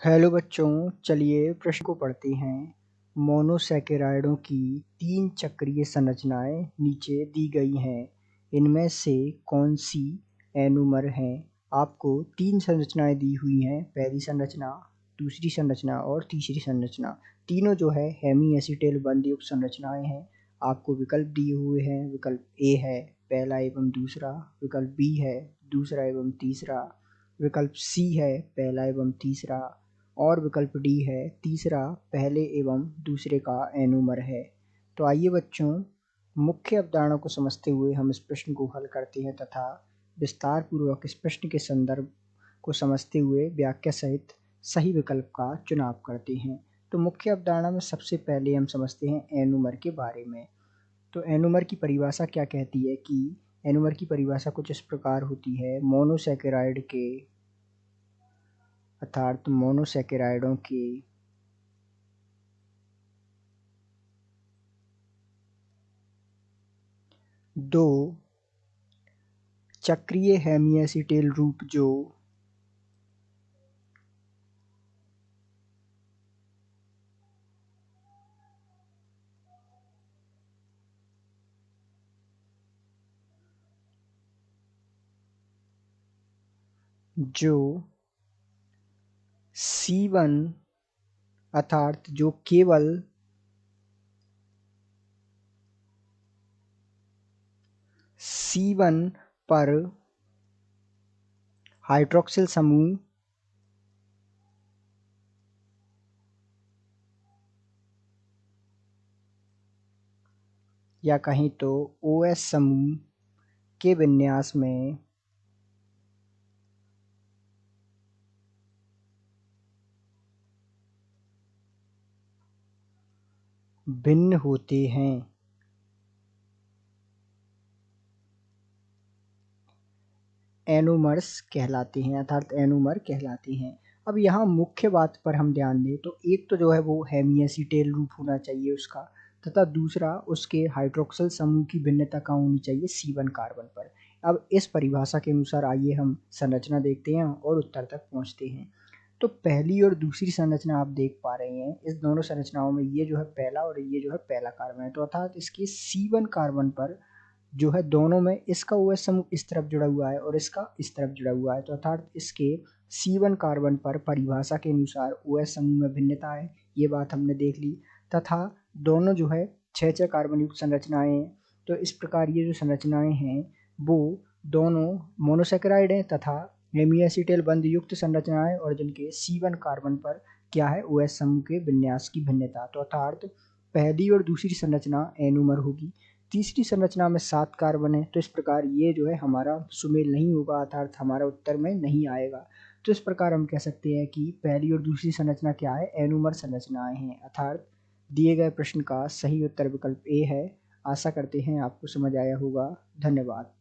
Hello बच्चों, चलिए प्रश्न को पढ़ते हैं। मोनोसैकेराइडों की 3 चक्रीय संरचनाएं नीचे दी गई हैं। इनमें से कौन सी एनोमर हैं? आपको 3 संरचनाएं दी हुई हैं। पहली संरचना, दूसरी संरचना और तीसरी संरचना। तीनों जो है हेमी एसीटेल बंध युक्त संरचनाएं हैं। आपको विकल्प दिए हुए हैं। विकल्प ए है पहला एवं दूसरा, विकल्प बी है दूसरा एवं तीसरा, विकल्प सी है पहला एवं तीसरा और विकल्प डी है तीसरा पहले एवं दूसरे का एनोमर है। तो आइए बच्चों, मुख्य अवधारणा को समझते हुए हम इस प्रश्न को हल करते हैं तथा विस्तार पूर्वक इस प्रश्न के संदर्भ को समझते हुए व्याख्या सहित सही विकल्प का चुनाव करते हैं। तो मुख्य अवधारणा में सबसे पहले हम समझते हैं एनोमर के बारे में। तो एनोमर की परिभाषा क्या कहती है कि एनोमर की परिभाषा कुछ इस प्रकार होती है। मोनोसैकेराइड के अर्थात मोनोसैकेराइडों के दो चक्रीय हेमी एसीटेल रूप जो C1 अर्थात जो केवल C1 पर हाइड्रोक्सिल समूह या कहीं तो OS समूह के विन्यास में भिन्न होते हैं। एनोमर्स कहलाते हैं अर्थात एनोमर कहलाते हैं। अब यहाँ मुख्य बात पर हम ध्यान दें तो एक तो जो है वो हेमी एसीटेल रूप होना चाहिए उसका, तथा दूसरा उसके हाइड्रोक्सिल समूह की भिन्नता का होनी चाहिए C1 कार्बन पर। अब इस परिभाषा के अनुसार आइए हम संरचना देखते हैं और उत्तर तक पहुँचते हैं। तो पहली और दूसरी संरचना आप देख पा रहे हैं। इस दोनों संरचनाओं में ये जो है पहला और ये जो है पहला कार्बन है। तो अर्थात इसके C1 कार्बन पर जो है दोनों में इसका OS समूह इस तरफ जुड़ा हुआ है और इसका इस तरफ जुड़ा हुआ है। तो अर्थात इसके C1 कार्बन पर परिभाषा के अनुसार OS समूह में भिन्नता है, ये बात हमने देख ली। तथा दोनों जो है 6-6 कार्बन युक्त संरचनाएं हैं। तो इस प्रकार ये जो संरचनाएं हैं वो दोनों मोनोसैकेराइड हैं तथा हेमी एसीटेल बंध युक्त संरचनाएं और जिनके C1 कार्बन पर क्या है OS समूह के विन्यास की भिन्नता। तो अर्थात पहली और दूसरी संरचना एनोमर होगी। तीसरी संरचना में 7 कार्बन है। तो इस प्रकार ये जो है हमारा सुमेल नहीं होगा अर्थात हमारा उत्तर में नहीं आएगा। तो इस प्रकार हम कह सकते हैं कि पहली और दूसरी संरचना क्या है, एनोमर संरचनाएं हैं। अर्थात दिए गए प्रश्न का सही उत्तर विकल्प ए है। आशा करते हैं आपको समझ आया होगा। धन्यवाद।